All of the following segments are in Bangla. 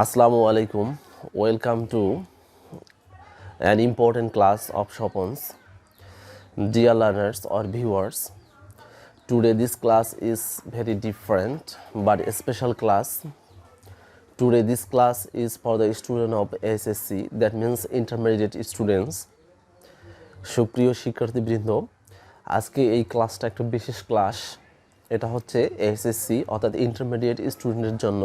Assalamu alaikum. Welcome to an important class of Chopin's. Dear learners or viewers, today this class is very different but a special class. Today this class is for the student of SSC, that means intermediate students. সুপ্রিয় শিক্ষার্থীবৃন্দ, আজকে এই ক্লাসটা একটা বিশেষ ক্লাস। এটা হচ্ছে এসএসসি অর্থাৎ ইন্টারমিডিয়েট স্টুডেন্টের জন্য।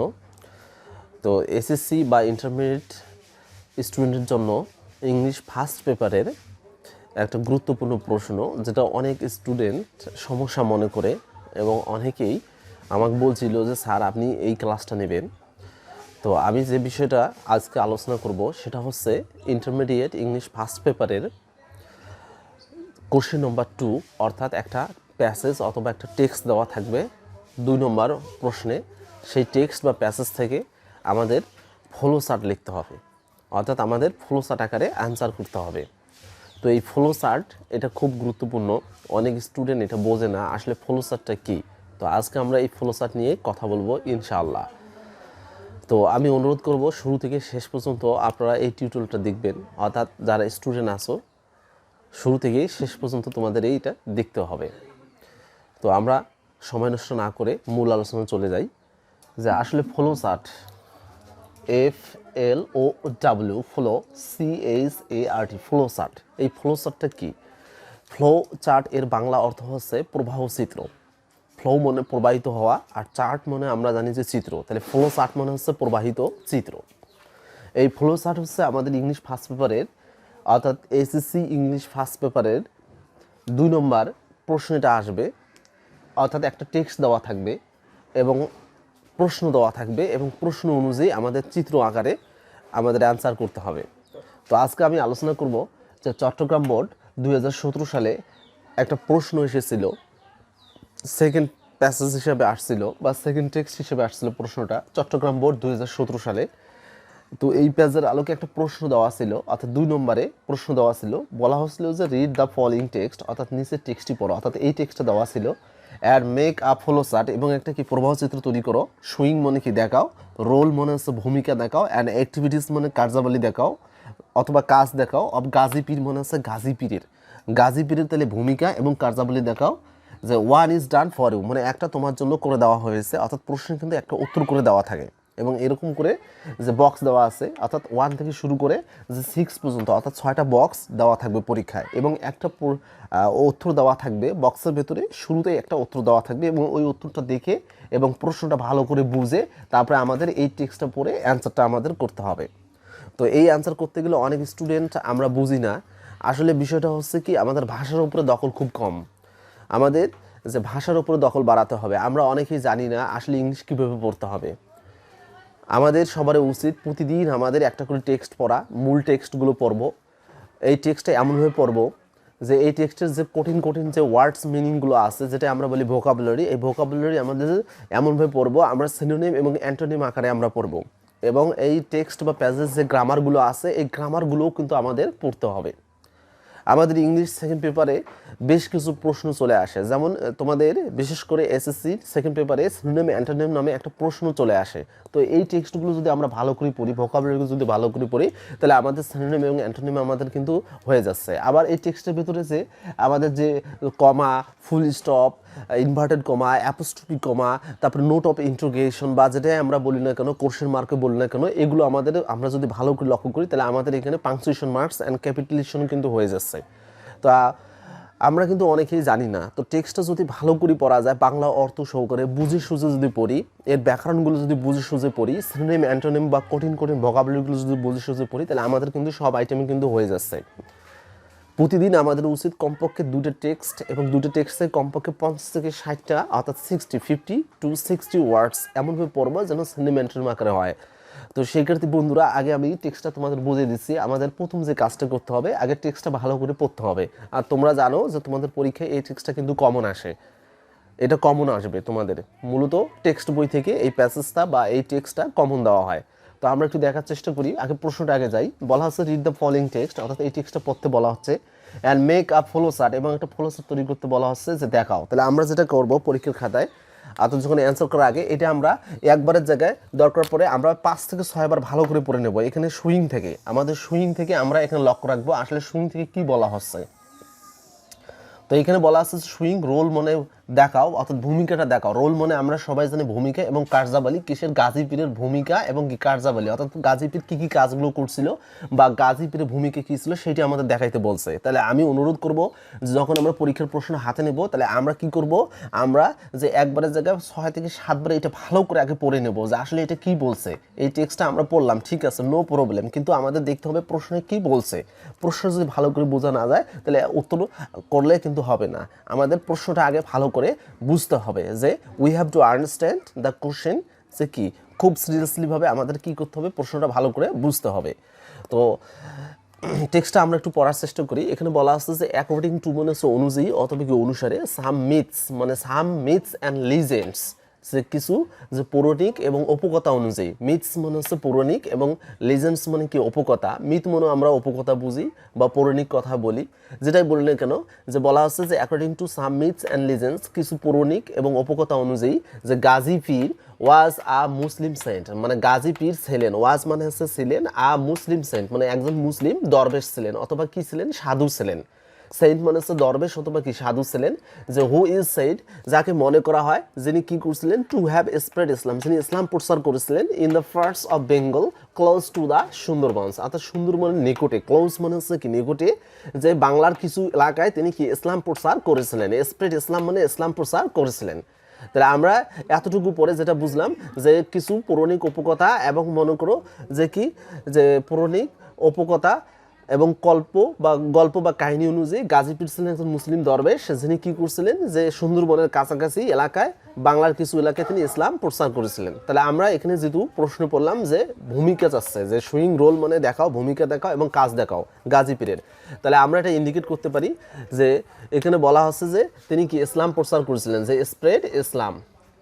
তো এসএসসি বা ইন্টারমিডিয়েট স্টুডেন্টের জন্য ইংলিশ ফার্স্ট পেপারের একটা গুরুত্বপূর্ণ প্রশ্ন, যেটা অনেক স্টুডেন্ট সমস্যা মনে করে এবং অনেকেই আমাকে বলছিল যে স্যার আপনি এই ক্লাসটা নেবেন। তো আমি যে বিষয়টা আজকে আলোচনা করব সেটা হচ্ছে ইন্টারমিডিয়েট ইংলিশ ফার্স্ট পেপারের কোশ্চেন নম্বর 2, অর্থাৎ একটা প্যাসেজ অথবা একটা টেক্সট দেওয়া থাকবে 2 নম্বর প্রশ্নে। সেই টেক্সট বা প্যাসেজ থেকে আমাদের ফ্লো চার্ট লিখতে হবে, অর্থাৎ আমাদের ফ্লো চার্ট আকারে অ্যান্সার করতে হবে। তো এই ফ্লো চার্ট এটা খুব গুরুত্বপূর্ণ, অনেক স্টুডেন্ট এটা বোঝে না আসলে ফ্লো চার্টটা কী। তো আজকে আমরা এই ফ্লো চার্ট নিয়ে কথা বলবো ইনশাআল্লাহ। তো আমি অনুরোধ করব শুরু থেকে শেষ পর্যন্ত আপনারা এই টিউটোরিয়ালটা দেখবেন, অর্থাৎ যারা স্টুডেন্ট আছো শুরু থেকে শেষ পর্যন্ত তোমাদের এইটা দেখতে হবে। তো আমরা সময় নষ্ট না করে মূল আলোচনায় চলে যাই যে আসলে flow chart, FLOW, flow CHART, flow chart. এই ফ্লো চার্টটা কী? ফ্লো চার্ট এর বাংলা অর্থ হচ্ছে প্রবাহ চিত্র। ফ্লো মনে প্রবাহিত হওয়া, আর চার্ট মনে আমরা জানি যে চিত্র, তাহলে ফ্লো চার্ট মনে হচ্ছে প্রবাহিত চিত্র। এই ফ্লো চার্ট হচ্ছে আমাদের ইংলিশ ফার্স্ট পেপারের, অর্থাৎ এসএসসি ইংলিশ ফার্স্ট পেপারের 2 নম্বর প্রশ্নটা আসবে। অর্থাৎ একটা টেক্সট দেওয়া থাকবে এবং প্রশ্ন দেওয়া থাকবে এবং প্রশ্ন অনুযায়ী আমাদের চিত্র আকারে আমাদের অ্যান্সার করতে হবে। তো আজকে আমি আলোচনা করব যে চট্টগ্রাম বোর্ড 2017 সালে একটা প্রশ্ন এসেছিল, সেকেন্ড প্যাসেজ হিসেবে আসছিল বা সেকেন্ড টেক্সট হিসেবে আসছিল প্রশ্নটা চট্টগ্রাম বোর্ড 2017 সালে। তো এই পেজের আলোকে একটা প্রশ্ন দেওয়া ছিল, অর্থাৎ 2 নম্বরে প্রশ্ন দেওয়া ছিল। বলা হচ্ছিল যে রিড দ্য ফলোইং টেক্সট, অর্থাৎ নিচের টেক্সটটি পড়ো, অর্থাৎ এই টেক্সটটা দেওয়া ছিল। And make a flow chart, এবং একটা কি প্রবাহ চিত্র তৈরি করো। সুইং মনে কি দেখাও, রোল মনে হচ্ছে ভূমিকা দেখাও, অ্যান্ড অ্যাক্টিভিটিস মনে কার্যাবলী দেখাও অথবা কাজ দেখাও। অফ গাজীপীর মনে হচ্ছে গাজীপীরের তাহলে ভূমিকা এবং কার্যাবলী দেখাও। যে one is done for you, মানে একটা তোমার জন্য করে দেওয়া হয়েছে, অর্থাৎ প্রশ্নে কিন্তু একটা উত্তর করে দেওয়া থাকে এবং এরকম করে যে বক্স দেওয়া আছে, অর্থাৎ 1 থেকে শুরু করে যে 6 পর্যন্ত, অর্থাৎ 6টা বক্স দেওয়া থাকবে পরীক্ষায় এবং একটা উত্তর দেওয়া থাকবে বক্সের ভেতরে। শুরুতেই একটা উত্তর দেওয়া থাকবে এবং ওই উত্তরটা দেখে এবং প্রশ্নটা ভালো করে বুঝে তারপরে আমাদের এই টেক্সটটা পড়ে অ্যান্সারটা আমাদের করতে হবে। তো এই অ্যান্সার করতে গেলে অনেক স্টুডেন্ট আমরা বুঝি না। আসলে বিষয়টা হচ্ছে কি, আমাদের ভাষার উপরে দখল খুব কম। আমাদের যে ভাষার উপরে দখল বাড়াতে হবে। আমরা অনেকেই জানি না আসলে ইংলিশ কীভাবে পড়তে হবে। আমাদের সবার উচিত প্রতিদিন আমাদের একটা করে টেক্সট পড়া, মূল টেক্সটগুলো পড়ব। এই টেক্সটটা এমনভাবে পড়ব যে এই টেক্সটের যে কঠিন কঠিন যে ওয়ার্ডস মিনিংগুলো আছে, যেটা আমরা বলি ভোকাবুলারি, এই ভোকাবুলারি আমাদের এমনভাবে পড়ব আমরা সিনোনিম এবং অ্যান্টোনিম আকারে আমরা পড়ব। এবং এই টেক্সট বা প্যাসেজ যে গ্রামারগুলো আছে, এই গ্রামারগুলোও কিন্তু আমাদের পড়তে হবে। আমাদের ইংলিশ সেকেন্ড পেপারে বেশ কিছু প্রশ্ন চলে আসে, যেমন তোমাদের বিশেষ করে এসএসসি সেকেন্ড পেপারে সিনোনিম অ্যান্টোনিম নামে একটা প্রশ্ন চলে আসে। তো এই টেক্সটগুলো যদি আমরা ভালো করে পড়ি, ভোকাবুলারিগুলো যদি ভালো করে পড়ি, তাহলে আমাদের সিনোনিম এবং অ্যান্টোনিম আমাদের কিন্তু হয়ে যাচ্ছে। আবার এই টেক্সটের ভিতরে যে আমাদের যে comma, full stop, inverted comma, apostrophe comma, তারপরে নোট অফ ইন্টারোগেশন বা যেটাই আমরা বলি না কেন, কোশ্চেন মার্কে বলি না কেন, এগুলো আমাদের আমরা যদি ভালো করে লক্ষ্য করি তাহলে আমাদের এখানে পাংচুয়েশন মার্কস অ্যান্ড ক্যাপিটালেশন কিন্তু হয়ে যাচ্ছে। তো আমরা কিন্তু অনেকেই জানি না। তো টেক্সটটা যদি ভালো করে পড়া যায়, বাংলা অর্থ সহকারে বুঝে সুঝে যদি পড়ি, এর ব্যাকরণগুলো যদি বুঝে সুঝে পড়ি, সিনোনিম অ্যান্টোনিম বা কঠিন কঠিন ভোকাবুলারিগুলো যদি বুঝে সুঝে পড়ি, তাহলে আমাদের কিন্তু সব আইটেমে কিন্তু হয়ে যাচ্ছে। প্রতিদিন আমাদের উচিত কমপক্ষে 2টা টেক্সট এবং 2টা টেক্সটে কমপক্ষে 50 থেকে 60টা, অর্থাৎ 50 to 60 ওয়ার্ডস এমনভাবে পড়বো যেন সিনোনিম অ্যান্টোনিম আকারে হয়। তো সেক্ষেত্রে বন্ধুরা, আগে আমি টেক্সটটা তোমাদের বুঝিয়ে দিচ্ছি। আমাদের প্রথম যে কাজটা করতে হবে, আগে টেক্সটটা ভালো করে পড়তে হবে। আর তোমরা জানো যে তোমাদের পরীক্ষায় এই টেক্সটটা কিন্তু কমন আসে, এটা কমন আসবে তোমাদের। মূলত টেক্সট বই থেকে এই প্যাসেজটা বা এই টেক্সটটা কমন দেওয়া হয়। তো আমরা একটু দেখার চেষ্টা করি। আগে প্রশ্নটা আগে যাই। বলা হচ্ছে রিড দ্য ফলোইং টেক্সট, অর্থাৎ এই টেক্সটটা পড়তে বলা হচ্ছে। And make a flow chart, এবং একটা ফ্লো চার্ট তৈরি করতে বলা হচ্ছে যে দেখাও। তাহলে আমরা যেটা করব পরীক্ষার খাতায়, অর্থাৎ যখন অ্যান্সার করার আগে এটা আমরা একবারের জায়গায় দরকার পড়ে আমরা 5 থেকে 6 বার ভালো করে পড়ে নেব। এখানে সুইং থেকে আমাদের সুইং থেকে আমরা এখানে লক্ষ্য রাখবো আসলে সুইং থেকে কি বলা হচ্ছে। তো এখানে বলা আছে সুইং রোল মনে দেখাও, অর্থাৎ ভূমিকাটা দেখাও। রোল মনে আমরা সবাই জানি ভূমিকা, এবং কার্যাবলী কিসের, গাজী পীরের ভূমিকা এবং কি কার্যাবলী, অর্থাৎ গাজী পীর কী কী কাজগুলো করছিল বা গাজী পীরের ভূমিকা কী ছিল সেটি আমাদের দেখাইতে বলছে। তাহলে আমি অনুরোধ করব যে যখন আমরা পরীক্ষার প্রশ্ন হাতে নেব তাহলে আমরা কি করব, আমরা যে একবারের জায়গায় 6 থেকে 7 বার এটা ভালো করে আগে পড়ে নেব যে আসলে এটা কি বলছে। এই টেক্সটটা আমরা পড়লাম, ঠিক আছে, নো প্রবলেম, কিন্তু আমাদের দেখতে হবে প্রশ্নে কি বলছে। প্রশ্ন যদি ভালো করে বোঝা না যায় তাহলে উত্তর করলে কিন্তু হবে না। আমাদের প্রশ্নটা আগে ভালো করে বুঝতে হবে যে we have to understand the question, যে কি খুব সিরিয়াসলিভাবে আমাদের কি করতে হবে, প্রশ্নটা ভালো করে বুঝতে হবে। তো টেক্সটটা আমরা একটু পড়ার চেষ্টা করি। এখানে বলা আছে যে অ্যাকর্ডিং টু মানে অনুযায়ী অথবা কি অনুসারে, সাম মিথস মানে সাম মিথস অ্যান্ড লিজেন্ডস, যে কিছু যে পৌরাণিক এবং উপকথা অনুযায়ী। মিথস মানে হচ্ছে পৌরাণিক এবং লিজেন্ডস মানে কি উপকথা। মিথ মানে আমরা উপকথা বুঝি বা পৌরাণিক কথা বলি, যেটাই বলি না কেন, যে বলা হচ্ছে যে according to some myths and legends, কিছু পৌরাণিক এবং উপকথা অনুযায়ী যে গাজী পীর ওয়াজ আ মুসলিম সেন্ট, মানে গাজী পীর ছিলেন, ওয়াজ মানে হচ্ছে ছিলেন, আ মুসলিম সেন্ট মানে একজন মুসলিম দরবেশ ছিলেন অথবা কি ছিলেন, সাধু ছিলেন। সেইন্ট মানে হচ্ছে দরবেশ অথবা কি সাধু ছিলেন। যে হু ইজ সেইড, যাকে মনে করা হয় যিনি কি করছিলেন, টু হ্যাভ স্প্রেড ইসলাম, যিনি ইসলাম প্রচার করেছিলেন in the first of Bengal close to the Sundarbans, অর্থাৎ সুন্দরবনের নিকটে। ক্লোজ মানে হচ্ছে কি নিকটে, যে বাংলার কিছু এলাকায় তিনি কি ইসলাম প্রচার করেছিলেন। স্প্রেড ইসলাম মানে ইসলাম প্রচার করেছিলেন। তাহলে আমরা এতটুকু পরে যেটা বুঝলাম যে কিছু পৌরাণিক উপকথা এবং মনে করো যে কি, যে পৌরাণিক উপকথা এবং গল্প বা কাহিনী অনুযায়ী গাজী পীর ছিলেন একজন মুসলিম দরবেশ, যিনি কি করছিলেন, যে সুন্দরবনের কাছাকাছি এলাকায় বাংলার কিছু এলাকায় তিনি ইসলাম প্রচার করেছিলেন। তাহলে আমরা এখানে যেহেতু প্রশ্ন পড়লাম যে ভূমিকা চাচ্ছে, যে সুইং রোল মানে দেখাও, ভূমিকা দেখাও এবং কাজ দেখাও গাজী পীরের, তাহলে আমরা এটা ইন্ডিকেট করতে পারি যে এখানে বলা হচ্ছে যে তিনি কি ইসলাম প্রচার করেছিলেন, যে স্প্রেড ইসলাম,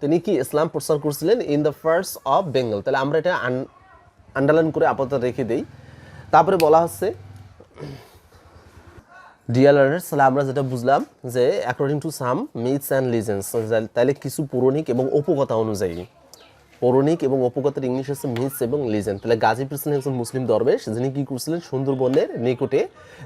তিনি কি ইসলাম প্রচার করেছিলেন in the first of Bengal. তাহলে আমরা এটা আন্ডারলাইন করে আপাতত রেখে দিই। তারপরে বলা হচ্ছে ডিয়ার লার্নার্স, তাহলে আমরা যেটা বুঝলাম যে according to some myths and legends, তাহলে কিছু পৌরাণিক এবং উপকথা অনুযায়ী, পৌরাণিক এবং উপকথার ইংলিশ হচ্ছে মিথস এবং লিজেন্ড। তাহলে গাজী পীর ছিলেন একজন মুসলিম দরবেশ, যিনি কি করছিলেন, সুন্দরবনের নিকটে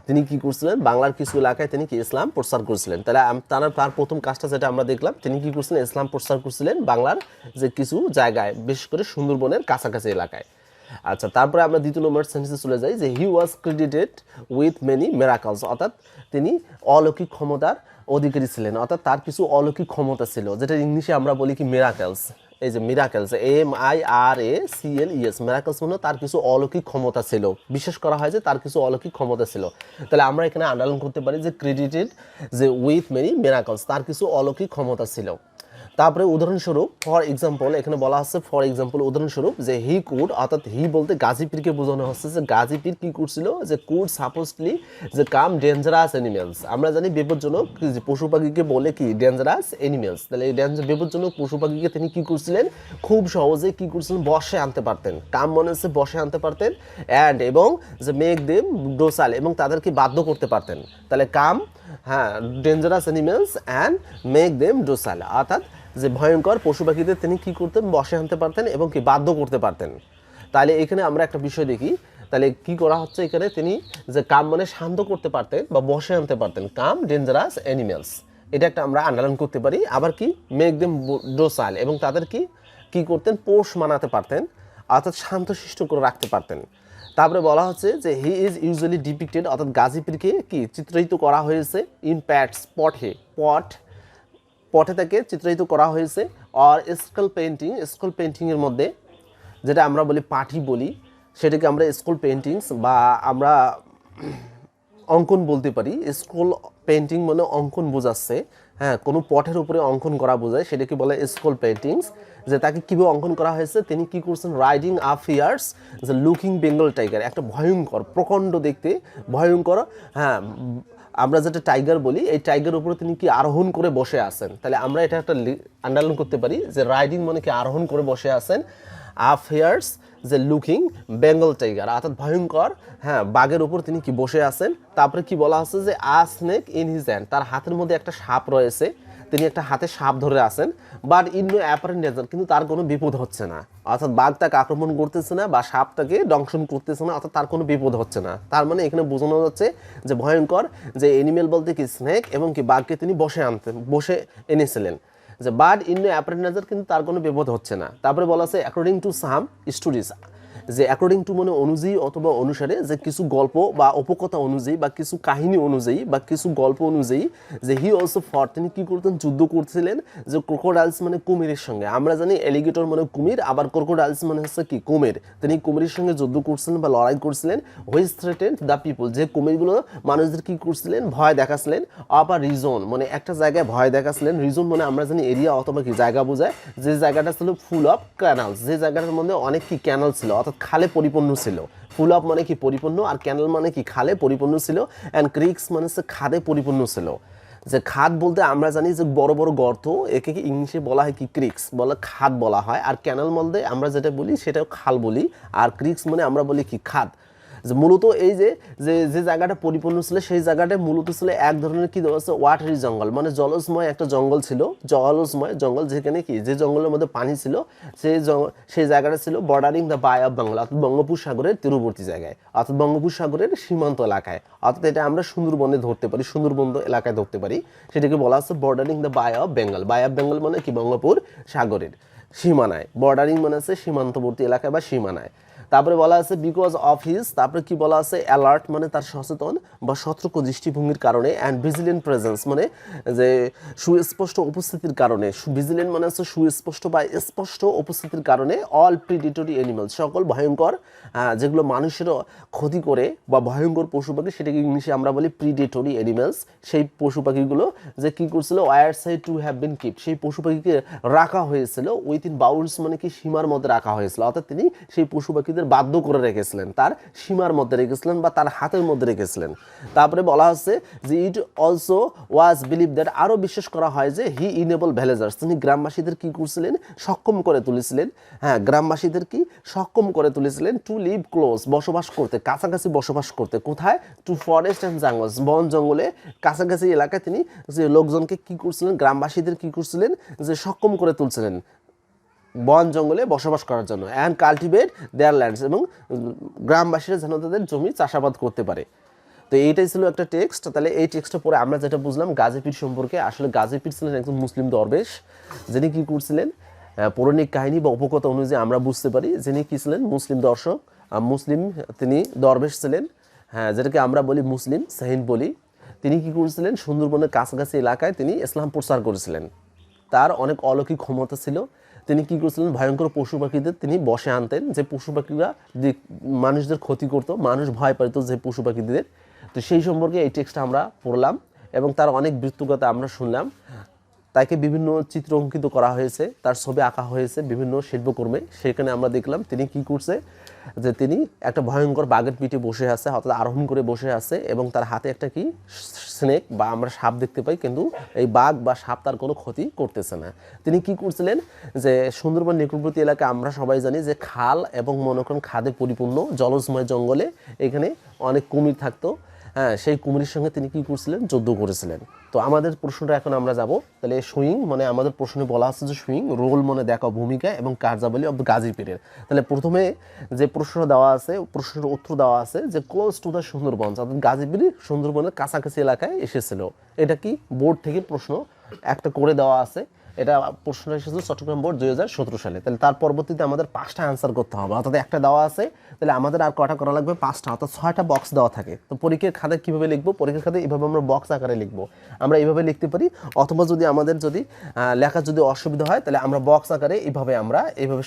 তিনি কি করছিলেন, বাংলার কিছু এলাকায় তিনি কি ইসলাম প্রচার করছিলেন। তাহলে তার প্রথম কাজটা যেটা আমরা দেখলাম, তিনি কি করছিলেন, ইসলাম প্রচার করছিলেন বাংলার যে কিছু জায়গায়, বিশেষ করে সুন্দরবনের কাছাকাছি এলাকায়। আচ্ছা, তারপরে আমরা দ্বিতীয় নম্বর সেন্টেন্সে চলে যাই, যে হি ওয়াজ ক্রেডিটেড উইথ মেনি মিরাকলস, অর্থাৎ তিনি অলৌকিক ক্ষমতার অধিকারী ছিলেন, অর্থাৎ তার কিছু অলৌকিক ক্ষমতা ছিল, যেটা ইংলিশে আমরা বলি কি মিরাকেলস। এই যে মিরাকেলস, MIRACLES, মিরাকেলস মানে তার কিছু অলৌকিক ক্ষমতা ছিল, বিশেষ করা হয় যে তার কিছু অলৌকিক ক্ষমতা ছিল। তাহলে আমরা এখানে আন্ডারলাইন করতে পারি যে ক্রেডিটেড যে উইথ মেনি মিরাকলস, তার কিছু অলৌকিক ক্ষমতা ছিল। তারপরে উদাহরণস্বরূপ ফর এক্সাম্পল, এখানে বলা হচ্ছে ফর এক্সাম্পল উদাহরণস্বরূপ, যে হি কুড, অর্থাৎ হি বলতে গাজী পীরকে বোঝানো হচ্ছে, যে গাজী পীর কি করছিল, যে কুড সাপোজলি যে কাম ডেঞ্জারাস অ্যানিমেলস। আমরা জানি বিপজ্জনক যে পশু পাখিকে বলে কি ডেঞ্জারাস অ্যানিমেলস। তাহলে এই বিপজ্জনক পশু পাখিকে তিনি কি করছিলেন, খুব সহজে কি করছিলেন, বশে আনতে পারতেন। কাম মনে হচ্ছে বশে আনতে পারতেন, অ্যান্ড এবং যে মেক দেম ডোসাল, এবং তাদেরকে বাধ্য করতে পারতেন। তাহলে কাম, হ্যাঁ, dangerous animals and make them docile, অর্থাৎ যে ভয়ঙ্কর পশু পাখিদের তিনি কি করতেন, বশে আনতে পারতেন এবং কি বাধ্য করতে পারতেন। তাহলে এখানে আমরা একটা বিষয় দেখি, তাহলে কি করা হচ্ছে এখানে, তিনি যে কাম মানে শান্ত করতে পারতেন বা বশে আনতে পারতেন, কাম ডেঞ্জারাস অ্যানিমেলস, এটা একটা আমরা আন্ডারলাইন করতে পারি। আবার কি মেক দেম ডোসাইল, এবং তাদের কি করতেন, পোষ মানাতে পারতেন, অর্থাৎ শান্তশিষ্ট করে রাখতে পারতেন। তারপরে বলা হচ্ছে যে হি ইজ ইউজুয়ালি ডিপিক্টেড, অর্থাৎ গাজী পীরকে কি চিত্রায়িত করা হয়েছে ইন প্যাটস, পটে তাকে চিত্রায়িত করা হয়েছে, আর স্কুল পেন্টিংয়ের মধ্যে, যেটা আমরা বলি পাঠি বলি, সেটাকে আমরা স্কুল পেন্টিংস বা আমরা অঙ্কন বলতে পারি। স্কুল পেন্টিং মানে অঙ্কন বোঝাচ্ছে, হ্যাঁ, কোনো পটের উপরে অঙ্কন করা বোঝায়, সেটাকে বলে স্কুল পেন্টিংস। যে তাকে কীভাবে অঙ্কন করা হয়েছে, তিনি কি করছেন, রাইডিং আ ফিয়ার্স যে লুকিং বেঙ্গল টাইগার, একটা ভয়ঙ্কর প্রকাণ্ড দেখতে ভয়ঙ্কর, হ্যাঁ, আমরা যেটা টাইগার বলি, এই টাইগার উপরে তিনি কি আরোহণ করে বসে আছেন। তাহলে আমরা এটা একটা আন্ডারলাইন করতে পারি যে রাইডিং মানে কি আরোহণ করে বসে আছেন, আফেয়ার্স যে লুকিং বেঙ্গল টাইগার, অর্থাৎ ভয়ঙ্কর, হ্যাঁ, বাঘের উপর তিনি কি বসে আছেন। তারপরে কি বলা হচ্ছে যে a snake in his hand, তার হাতের মধ্যে একটা সাপ রয়েছে। তিনি একটা হাতে সাপ ধরে আছেন, but in no apparent danger, কিন্তু তার কোনো বিপদ হচ্ছে না, অর্থাৎ বাঘ তাকে আক্রমণ করতেছে না বা সাপ তাকে দংশন করতেছে না, অর্থাৎ তার কোনো বিপদ হচ্ছে না। তার মানে এখানে বোঝানো যাচ্ছে যে ভয়ঙ্কর যে এনিমেল বলতে কি স্নেক এবং কি বাঘকে তিনি বসে এনেছিলেন, যে but in no apparent danger, কিন্তু তার কোনো বিপদ হচ্ছে না। তারপরে বলা আছে অ্যাকর্ডিং টু সাম স্টোরিজ, যে অ্যাকর্ডিং টু মানে অনুযায়ী অথবা অনুসারে, যে কিছু গল্প বা উপকথা অনুযায়ী বা কিছু কাহিনী অনুযায়ী বা কিছু গল্প অনুযায়ী, যে হি অলসো ফট, তিনি কি করতেন, যুদ্ধ করছিলেন যে ক্রোকোডাইলস মানে কুমিরের সঙ্গে। আমরা জানি এলিগেটর মানে কুমির, আবার ক্রোকোডাইলস মানে হচ্ছে কি কুমির। তিনি কুমিরের সঙ্গে যুদ্ধ করছিলেন বা লড়াই করছিলেন। হুইচ থ্রেটেন্ড দ্য পিপল, যে কুমিরগুলো মানুষদের কি করছিলেন, ভয় দেখাছিলেন। আবার রিজন মানে একটা জায়গায় ভয় দেখাছিলেন, রিজন মানে আমরা জানি এরিয়া অথবা কি জায়গা বোঝায়, যে জায়গাটা ছিল ফুল অফ ক্যানালস, যে জায়গাটার মধ্যে অনেক কি ক্যানাল ছিল, অর্থাৎ খালে পরিপূর্ণ ছিল। ফুল অফ মানে কি পরিপূর্ণ, আর ক্যানাল মানে কি খালে পরিপূর্ণ ছিল, অ্যান্ড ক্রিক্স মানে হচ্ছে খাদে পরিপূর্ণ ছিল। যে খাদ বলতে আমরা জানি যে বড় বড় গর্ত, একে কি ইংলিশে বলা হয় কি ক্রিক্স বলে, খাদ বলা হয়। আর ক্যানাল বলতে আমরা যেটা বলি সেটাও খাল বলি, আর ক্রিক্স মানে আমরা বলি কি খাদ। যে মূলত এই যে যে জায়গাটা পরিপূর্ণ ছিল সেই জায়গাটা মূলত ছিল এক ধরনের কি হচ্ছে ওয়াটারি জঙ্গল, মানে জলজময় একটা জঙ্গল ছিল, জলজময় জঙ্গল, যেখানে কি যে জঙ্গলের মধ্যে পানি ছিল, সেই জায়গাটা ছিল bordering the Bay of Bangla, অর্থাৎ বঙ্গোপসাগরের তীরবর্তী জায়গায়, অর্থাৎ বঙ্গোপসাগরের সীমান্ত এলাকায়, অর্থাৎ এটা আমরা সুন্দরবনে ধরতে পারি, সুন্দরবন এলাকায় ধরতে পারি। সেটাকে বলা হচ্ছে bordering the Bay of Bengal. Bay of Bengal মানে কি বঙ্গোপসাগরের সীমানায়, বর্ডারিং মানে হচ্ছে সীমান্তবর্তী এলাকায় বা সীমানায়। তারপরে বলা আছে বিকজ অফ হিজ, তারপরে কি বলা আছে অ্যালার্ট মানে তার সচেতন বা সতর্ক দৃষ্টিভঙ্গির কারণে, অ্যান্ড ভিজিলেন্ট প্রেজেন্স মানে যে সুস্পষ্ট উপস্থিতির কারণে, ভিজিলেন্ট মানে হচ্ছে সুস্পষ্ট বা স্পষ্ট উপস্থিতির কারণে, অল প্রিডেটরি অ্যানিমালস, সকল ভয়ঙ্কর যেগুলো মানুষের ক্ষতি করে বা ভয়ঙ্কর পশু পাখি, সেটাকে ইংলিশে আমরা বলি প্রিডেটরি অ্যানিমালস। সেই পশু পাখিগুলো যে কি করছিল, were said to have been kept, সেই পশু পাখিকে রাখা হয়েছিল উইথিন বাউন্ডস মানে কি সীমার মধ্যে রাখা হয়েছিল, অর্থাৎ তিনি সেই পশু পাখি বাধ্য করে রেখেছিলেন, তার সীমার মধ্যে রেখেছিলেন বা তার হাতের মধ্যে রেখেছিলেন। তারপরে বলা হচ্ছে যে it also was believe that, আরও বিশ্বাস করা হয় যে হি ইনেবল ভিলেজার্স, তিনি গ্রামবাসীদের কি করছিলেন, সক্ষম করে তুলেছিলেন। হ্যাঁ, গ্রামবাসীদের কি সক্ষম করে তুলেছিলেন টু লিভ ক্লোজ, বসবাস করতে, কাছাকাছি বসবাস করতে। কোথায়? টু ফরেস্ট অ্যান্ড জাঙ্গলস, বন জঙ্গলে কাছাকাছি এলাকায় তিনি যে লোকজনকে কি করছিলেন, গ্রামবাসীদের কি করছিলেন, যে সক্ষম করে তুলছিলেন বন জঙ্গলে বসবাস করার জন্য, অ্যান্ড কাল্টিভেট দেয়ার ল্যান্ডস, এবং গ্রামবাসীরা যেন তাদের জমি চাষাবাদ করতে পারে। তো এইটাই ছিল একটা টেক্সট। তাহলে এই টেক্সটটা পরে আমরা যেটা বুঝলাম গাজী পীর সম্পর্কে, আসলে গাজী পীর ছিলেন একজন মুসলিম দরবেশ, যিনি কি করছিলেন, পৌরাণিক কাহিনী বা উপকথা অনুযায়ী আমরা বুঝতে পারি যিনি কি ছিলেন, মুসলিম দর্শক, মুসলিম তিনি দরবেশ ছিলেন, হ্যাঁ, যেটাকে আমরা বলি মুসলিম সাহিন বলি। তিনি কি করেছিলেন, সুন্দরবনের কাছাকাছি এলাকায় তিনি ইসলাম প্রচার করেছিলেন। তার অনেক অলৌকিক ক্ষমতা ছিল। তিনি কি করছিলেন, ভয়ঙ্কর পশু পাখিদের তিনি বসে আনতেন, যে পশু পাখিরা মানুষদের ক্ষতি করতো, মানুষ ভয় পেত যে পশু পাখিদের। তো সেই সম্পর্কে এই টেক্সটটা আমরা পড়লাম এবং তার অনেক বৃত্তকথা আমরা শুনলাম। তাকে বিভিন্ন চিত্র অঙ্কিত করা হয়েছে, তার ছবি আঁকা হয়েছে বিভিন্ন শিল্পকর্মে। সেখানে আমরা দেখলাম তিনি কি করছে, যে তিনি একটা ভয়ঙ্কর বাঘের পিঠে বসে আছে, অর্থাৎ আরোহণ করে বসে আছে, এবং তার হাতে একটা কি স্নেক বা আমরা সাপ দেখতে পাই, কিন্তু এই বাঘ বা সাপ তার কোনো ক্ষতি করতেছে না। তিনি কি করছিলেন, যে সুন্দরবন নিকটবর্তী এলাকায় আমরা সবাই জানি যে খাল এবং মনে করেন খাদে পরিপূর্ণ জলজময় জঙ্গলে, এখানে অনেক কুমির থাকতো। হ্যাঁ, সেই কুমিরের সঙ্গে তিনি কি করছিলেন, যুদ্ধ করেছিলেন। তো আমাদের প্রশ্নটা এখন আমরা যাব। তাহলে সুইং মানে আমাদের প্রশ্নে বলা আছে যে সুইং রোল মানে দেখা, ভূমিকা এবং কার্যাবলী অব গাজী পীরের। তাহলে প্রথমে যে প্রশ্নটা দেওয়া আছে, প্রশ্নের উত্তর দেওয়া আছে যে ক্লোজ টু দ্য সুন্দরবন, অর্থাৎ গাজী পীর সুন্দরবনের কাছাকাছি এলাকায় এসেছিল। এটা কি বোর্ড থেকে প্রশ্ন একটা করে দেওয়া আছে। এটা প্রশ্ন এসেছিল চট্টগ্রাম বোর্ড 2017 সালে। তাহলে তার পরবর্তীতে আমাদের 5টা অ্যান্সার করতে হবে, অর্থাৎ একটা দেওয়া আছে, তাহলে আমাদের আর কটা করা লাগবে, 5টা, অর্থাৎ 6টা বক্স দেওয়া থাকে। তো পরীক্ষার খাতায় কীভাবে লিখবো, পরীক্ষার খাতায় এইভাবে আমরা বক্স আকারে লিখবো, আমরা এইভাবে লিখতে পারি, অথবা যদি আমাদের যদি লেখা যদি অসুবিধা হয় তাহলে আমরা বক্স আকারে এইভাবে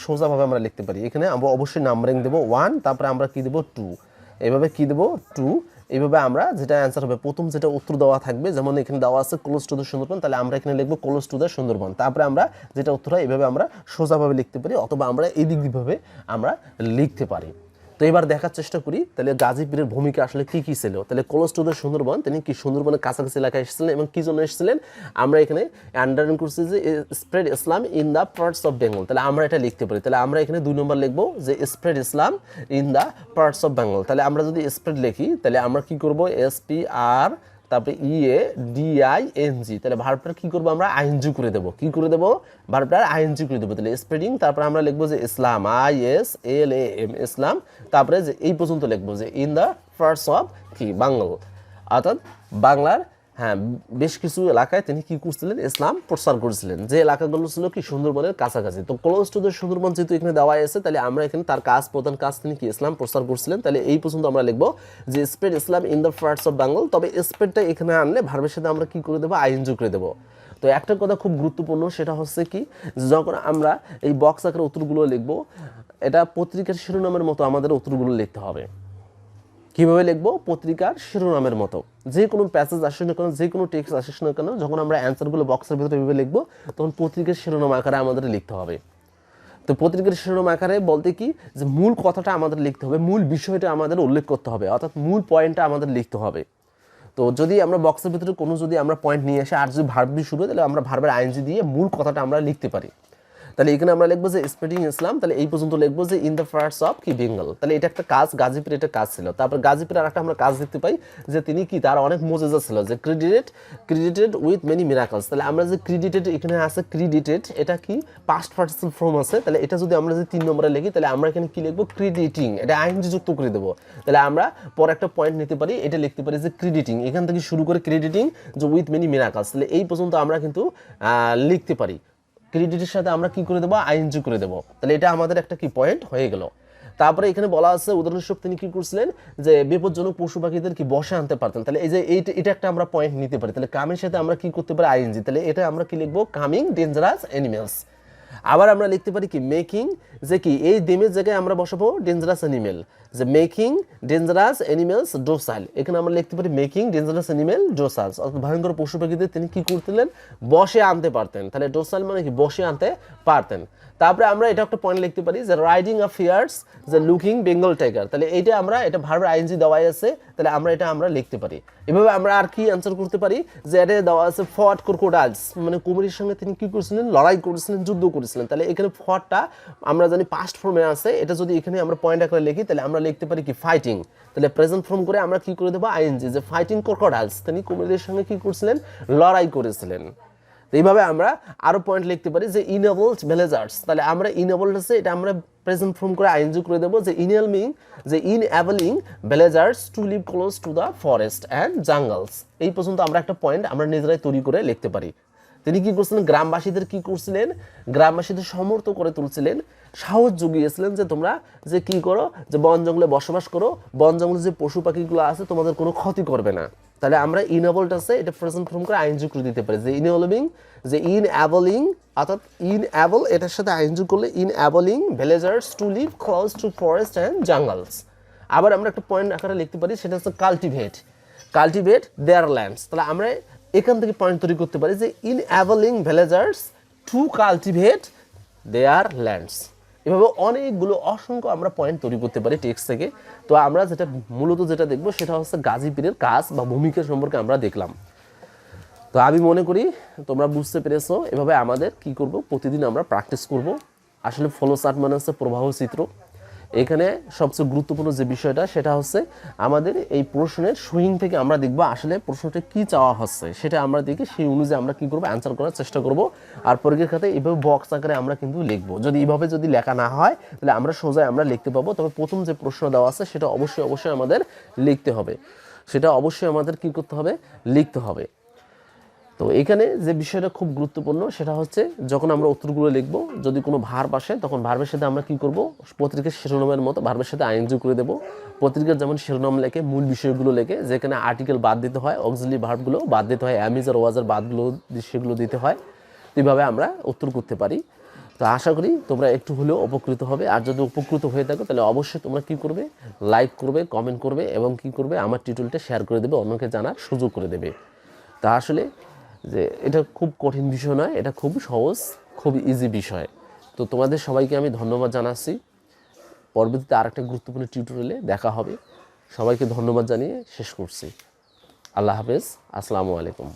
সোজাভাবে আমরা লিখতে পারি। এখানে আমরা অবশ্যই নাম্বারিং দেবো 1, তারপরে আমরা কি দেবো 2, এইভাবে কি দেবো 2, এইভাবে আমরা যেটা অ্যান্সার হবে, প্রথম যেটা উত্তর দেওয়া থাকবে, যেমন এখানে দেওয়া আছে ক্লোজ টু দ্য সুন্দরবন, তাহলে আমরা এখানে লিখবো ক্লোজ টু দ্য সুন্দরবন। তারপরে আমরা যেটা উত্তর হয় এইভাবে আমরা সোজাভাবে লিখতে পারি, অথবা আমরা এই দিকভাবে আমরা লিখতে পারি। তো এবার দেখার চেষ্টা করি তাহলে গাজী পীরের ভূমিকা আসলে কি কি ছিল। তাহলে ক্লোজ টু দ্য সুন্দরবন, তিনি কি সুন্দরবনের কাছাকাছি এলাকায় এসেছিলেন এবং কি জন্য এসেছিলেন, আমরা এখানে আন্ডারলাইন করছি যে spread Islam in the parts of Bengal. তাহলে আমরা এটা লিখতে পারি। তাহলে আমরা এখানে 2 নম্বর লিখবো যে spread Islam in the parts of Bengal. তাহলে আমরা যদি স্প্রেড লিখি তাহলে আমরা কি করব, SPREAD তারপরে EADING, তাহলে ভার্বটা কি করবো আমরা আইএনজি করে দেবো, কি করে দেবো ভার্বটার আইএনজি করে দেবো। তাহলে স্প্রেডিং, তারপরে আমরা লিখবো যে ইসলাম, ISLAM ইসলাম, তারপরে যে এই পর্যন্ত লিখবো যে ইন দ্য ফার্স্ট অফ কি বাংলা, অর্থাৎ বাংলার হ্যাঁ বেশ কিছু এলাকায় তিনি কি করছিলেন ইসলাম প্রচার করেছিলেন, যে এলাকাগুলো ছিল কি সুন্দরবনের কাছাকাছি। তো ক্লোজ টু দ্য সুন্দরবন যেহেতু এখানে দেওয়া আছে, তাহলে আমরা এখানে তার কাজ প্রধান কাজ তিনি কি ইসলাম প্রচার করছিলেন। তাহলে এই পর্যন্ত আমরা লিখবো যে spread Islam in the parts of Bengal. তবে স্প্রেডটা এখানে আনলে ভার্বের সাথে আমরা কি করে দেবো আইএনজি করে দেবো। তো একটা কথা খুব গুরুত্বপূর্ণ, সেটা হচ্ছে কি যখন আমরা এই বক্স আকারে উত্তরগুলো লিখবো, এটা পত্রিকার শিরোনামের মতো আমাদের উত্তরগুলো লিখতে হবে। কীভাবে লিখবো? পত্রিকার শিরোনামের মতো। যে কোনো প্যাসেজ আসে না কেন, যে কোনো টেক্সট আসে না কেন, যখন আমরা অ্যান্সারগুলো বক্সের ভিতরে এভাবে লিখবো, তখন পত্রিকার শিরোনাম আকারে আমাদের লিখতে হবে। তো পত্রিকার শিরোনাম আকারে বলতে কি যে মূল কথাটা আমাদের লিখতে হবে, মূল বিষয়টা আমাদের উল্লেখ করতে হবে, অর্থাৎ মূল পয়েন্টটা আমাদের লিখতে হবে। তো যদি আমরা বক্সের ভিতরে কোনো যদি আমরা পয়েন্ট নিয়ে আসি আর যদি ভার্ব দিয়ে শুরু হয়, তাহলে আমরা ভার্বের আইএনজি দিয়ে মূল কথাটা আমরা লিখতে পারি। তাহলে এখানে আমরা লিখবো যে স্প্রেডিং ইসলাম, তাহলে এই পর্যন্ত লিখবো যে ইন দ্য পার্টস অফ কি বেঙ্গল। তাহলে এটা একটা কাজ, গাজীপুরে এটা কাজ ছিল। তারপর গাজীপুরে আর একটা আমরা কাজ দেখতে পাই যে তিনি কি তার অনেক মোজেজা ছিল, যে ক্রেডিটেড উইথ মেনি মিরাকলস। তাহলে আমরা যে ক্রেডিটেড এখানে আছে, ক্রেডিটেড এটা কি পাস্ট পার্টিসিপল ফর্ম আছে, তাহলে এটা যদি আমরা যদি 3 নম্বরে লিখি, তাহলে আমরা এখানে কি লিখবো ক্রেডিটিং, এটা আইএনজি যুক্ত করে দেবো। তাহলে আমরা পরে একটা পয়েন্ট নিতে পারি, এটা লিখতে পারি যে ক্রেডিটিং, এখান থেকে শুরু করে ক্রেডিটিং যে উইথ মেনি মিরাকলস। তাহলে এই পর্যন্ত আমরা কিন্তু লিখতে পারি। ক্রেডিটের সাথে আমরা কি করে দেবো আইএনজি করে দেবো। তাহলে এটা আমাদের একটা কি পয়েন্ট হয়ে গেল। তারপরে এখানে বলা আছে উদাহরণস্বরূপ তিনি কি করছিলেন যে বিপজ্জনক পশু পাখিদের কি বসে আনতে পারতেন। তাহলে এই যে এটা একটা আমরা পয়েন্ট নিতে পারি। তাহলে কামের সাথে আমরা কি করতে পারি আইএনজি, তাহলে এটা আমরা কি লিখবো কামিং ডেঞ্জারাস অ্যানিমেলস। আবার আমরা লিখতে পারি কি মেকিং, যে কি এই ডিমের জায়গায় আমরা বসাবো ডেঞ্জারাস অ্যানিমেল, যে মেকিং ডেঞ্জারাস অ্যানিমেলস ডোসাইল। এখানে আমরা লিখতে পারি মেকিং ডেঞ্জারাস অ্যানিমেল ডোসাইলস, অর্থাৎ ভয়ঙ্কর পশু পাখিদের তিনি কি করতেন বসে আনতে পারতেন। তাহলে ডোসাইল মানে কি বসে আনতে পারতেন। তারপরে আমরা এটা একটা পয়েন্ট লিখতে পারি যে রাইডিং আ ফিয়ার্স যে লুকিং বেঙ্গল টাইগার। তাহলে এইটা আমরা এটা ভার্বের আইএনজি দেওয়াই আছে, তাহলে আমরা এটা আমরা লিখতে পারি। এভাবে আমরা আর কি অ্যান্সার করতে পারি যে এটা দেওয়া আছে ফট ক্রোকোডাইলস, মানে কুমিরের সঙ্গে তিনি কি করেছিলেন লড়াই করেছিলেন, যুদ্ধ করেছিলেন। তাহলে এখানে ফটটা আমরা জানি পাস্ট ফর্মে আছে, এটা যদি এখানে আমরা পয়েন্ট আকারে লিখি, তাহলে আমরা লিখতে পারি কি ফাইটিং। তাহলে প্রেজেন্ট ফর্ম করে আমরা কি করে দেবো আইএনজি, যে ফাইটিং ক্রোকোডাইলস, তিনি কুমিরের সঙ্গে কি করেছিলেন লড়াই করেছিলেন। এইভাবে আমরা আরো পয়েন্ট লিখতে পারি যে ইনেবলড ভিলেজার্স। তাহলে আমরা ইনেবলড আছে এটা আমরা প্রেজেন্ট ফর্ম করে আইএনজি করে দেবো, যে enabling villagers to live close to the forest and jungles. এই পর্যন্ত আমরা একটা পয়েন্ট আমরা নিজেরাই তৈরি করে লিখতে পারি। তিনি কি করছিলেন গ্রামবাসীদের কি করছিলেন, গ্রামবাসীদের সমর্থ করে তুলছিলেন, সাহস জুগিয়েছিলেন যে তোমরা যে কি করো, যে বন জঙ্গলে বসবাস করো, বন জঙ্গলে যে পশু পাখিগুলো আছে তোমাদের কোনো ক্ষতি করবে না। তাহলে আমরা ইনএবলড আছে এটা প্রেজেন্ট ফর্ম করে আইএনজি করে দিতে পারি, যে ইনএবলিং অর্থাৎ ইনএবল এটার সাথে আইএনজি করলে enabling villagers to live close to forest and jungles. আবার আমরা একটা পয়েন্ট আকারে লিখতে পারি, সেটা হচ্ছে কাল্টিভেট দেয়ার ল্যান্ডস। তাহলে আমরা এখান থেকে পয়েন্ট তৈরি করতে পারি যে enabling villagers to cultivate their lands. এভাবে অনেকগুলো অসংখ্য আমরা পয়েন্ট তৈরি করতে পারি টেক্সট থেকে। তো আমরা যেটা মূলত যেটা দেখবো সেটা হচ্ছে গাজীপুরের কাজ বা ভূমিকা সম্পর্কে আমরা দেখলাম। তো আমি মনে করি তোমরা বুঝতে পেরেছো। এভাবে আমাদের কি করব প্রতিদিন আমরা প্র্যাকটিস করব। আসলে ফলো চার্ট মানে হচ্ছে প্রবাহ চিত্র। এখানে সবচেয়ে গুরুত্বপূর্ণ যে বিষয়টা সেটা হচ্ছে আমাদের এই প্রশ্নের সুইং থেকে আমরা দেখব আসলে প্রশ্নটা কি চাওয়া হচ্ছে, সেটা আমরা দেখে সেই অনুযায়ী আমরা কি করব অ্যান্সার করার চেষ্টা করব। আর পরীক্ষার খাতায় এইভাবে বক্স আকারে আমরা কিন্তু লিখবো। যদি এইভাবে যদি লেখা না হয় তাহলে আমরা সোজাই আমরা লিখতে পাবো। তবে প্রথম যে প্রশ্ন দেওয়া আছে সেটা অবশ্যই আমাদের লিখতে হবে, সেটা অবশ্যই আমাদের কি করতে হবে লিখতে হবে। তো এখানে যে বিষয়টা খুব গুরুত্বপূর্ণ সেটা হচ্ছে যখন আমরা উত্তরগুলো লিখব, যদি কোনো ভার্ব আসে তখন ভার্বের সাথে আমরা কি করব পত্রিকার শিরোনামের মতো ভার্বের সাথে আইএনজি করে দেব। পত্রিকার যেমন শিরোনাম লেখে, মূল বিষয়গুলো লেখে, যেখানে আর্টিকেল বাদ দিতে হয়, অক্সিলারি ভার্বগুলো বাদ দিতে হয়, অ্যামিজ আর ওয়াজের বাদগুলো সেগুলো দিতে হয়। এইভাবে আমরা উত্তর করতে পারি। তো আশা করি তোমরা একটু হলেও উপকৃত হবে। আর যদি উপকৃত হয়ে থাকো তাহলে অবশ্যই তোমরা কি করবে লাইক করবে, কমেন্ট করবে এবং কি করবে আমার টিউটোরিয়ালটা শেয়ার করে দেবে, অন্যকে জানার সুযোগ করে দেবে। তা আসলে যে এটা খুব কঠিন বিষয় নয়, এটা খুব সহজ, খুব ইজি বিষয়। তো তোমাদের সবাইকে আমি ধন্যবাদ জানাচ্ছি। পরবর্তীতে আরেকটা গুরুত্বপূর্ণ টিউটোরিয়ালে দেখা হবে। সবাইকে ধন্যবাদ জানিয়ে শেষ করছি। আল্লাহ হাফেজ, আসসালামু আলাইকুম।